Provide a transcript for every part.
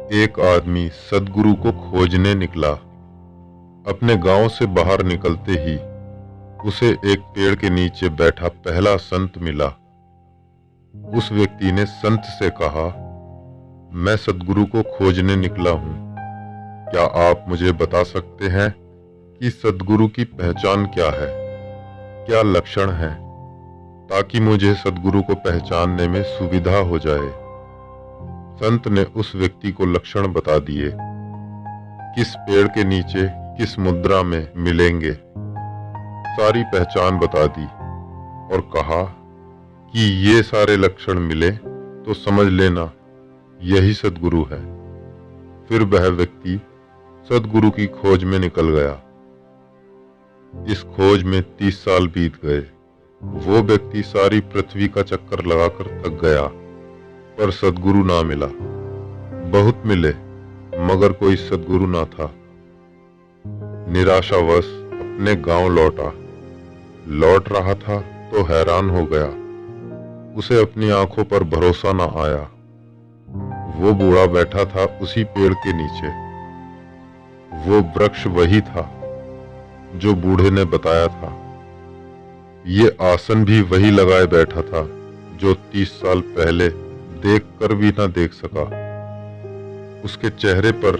एक आदमी सद्गुरु को खोजने निकला। अपने गांव से बाहर निकलते ही उसे एक पेड़ के नीचे बैठा पहला संत मिला। उस व्यक्ति ने संत से कहा, मैं सद्गुरु को खोजने निकला हूं। क्या आप मुझे बता सकते हैं कि सद्गुरु की पहचान क्या है, क्या लक्षण हैं, ताकि मुझे सद्गुरु को पहचानने में सुविधा हो जाए। संत ने उस व्यक्ति को लक्षण बता दिए, किस पेड़ के नीचे किस मुद्रा में मिलेंगे, सारी पहचान बता दी और कहा कि ये सारे लक्षण मिले तो समझ लेना यही सद्गुरु है। फिर वह व्यक्ति सद्गुरु की खोज में निकल गया। इस खोज में 30 साल बीत गए। वो व्यक्ति सारी पृथ्वी का चक्कर लगाकर थक गया, पर सद्गुरु ना मिला। बहुत मिले मगर कोई सद्गुरु ना था। निराशावश अपने गांव लौट रहा था तो हैरान हो गया। उसे अपनी आंखों पर भरोसा ना आया। वो बूढ़ा बैठा था उसी पेड़ के नीचे। वो वृक्ष वही था जो बूढ़े ने बताया था। ये आसन भी वही लगाए बैठा था जो 30 साल पहले देख कर भी ना देख सका। उसके चेहरे पर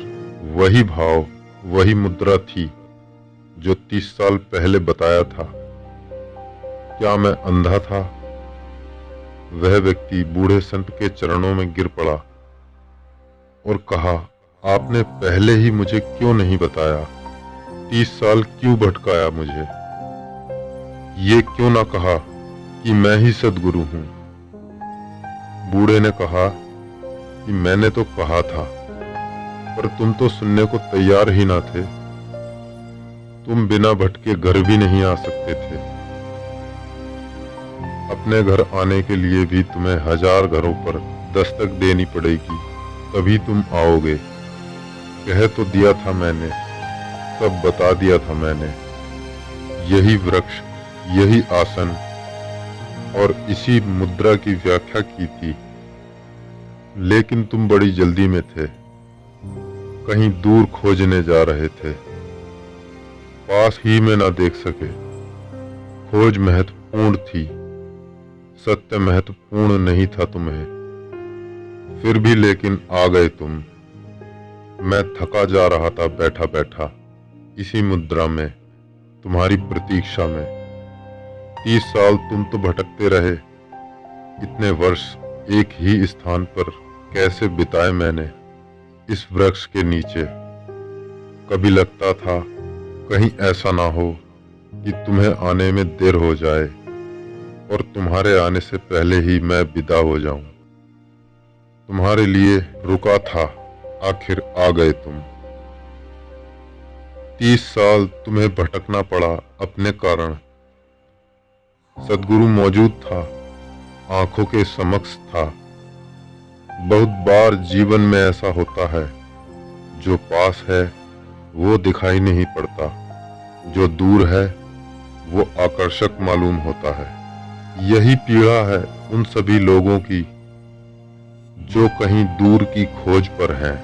वही भाव, वही मुद्रा थी जो 30 साल पहले बताया था। क्या मैं अंधा था? वह व्यक्ति बूढ़े संत के चरणों में गिर पड़ा और कहा, आपने पहले ही मुझे क्यों नहीं बताया? 30 साल क्यों भटकाया मुझे? ये क्यों ना कहा कि मैं ही सद्गुरु हूं? बूढ़े ने कहा कि मैंने तो कहा था, पर तुम तो सुनने को तैयार ही ना थे। तुम बिना भटके घर भी नहीं आ सकते थे। अपने घर आने के लिए भी तुम्हें 1000 घरों पर दस्तक देनी पड़ेगी, तभी तुम आओगे। कह तो दिया था मैंने, सब बता दिया था मैंने। यही वृक्ष, यही आसन और इसी मुद्रा की व्याख्या की थी, लेकिन तुम बड़ी जल्दी में थे। कहीं दूर खोजने जा रहे थे, पास ही में ना देख सके। खोज महत्वपूर्ण थी, सत्य महत्वपूर्ण नहीं था तुम्हें। फिर भी लेकिन आ गए तुम। मैं थका जा रहा था बैठा बैठा इसी मुद्रा में, तुम्हारी प्रतीक्षा में। 30 साल तुम तो भटकते रहे। इतने वर्ष एक ही स्थान पर कैसे बिताए मैंने, इस वृक्ष के नीचे। कभी लगता था कहीं ऐसा ना हो कि तुम्हें आने में देर हो जाए और तुम्हारे आने से पहले ही मैं विदा हो जाऊं। तुम्हारे लिए रुका था, आखिर आ गए तुम। 30 साल तुम्हें भटकना पड़ा अपने कारण। सद्गुरु मौजूद था, आंखों के समक्ष था। बहुत बार जीवन में ऐसा होता है, जो पास है वो दिखाई नहीं पड़ता, जो दूर है वो आकर्षक मालूम होता है। यही पीड़ा है उन सभी लोगों की जो कहीं दूर की खोज पर हैं।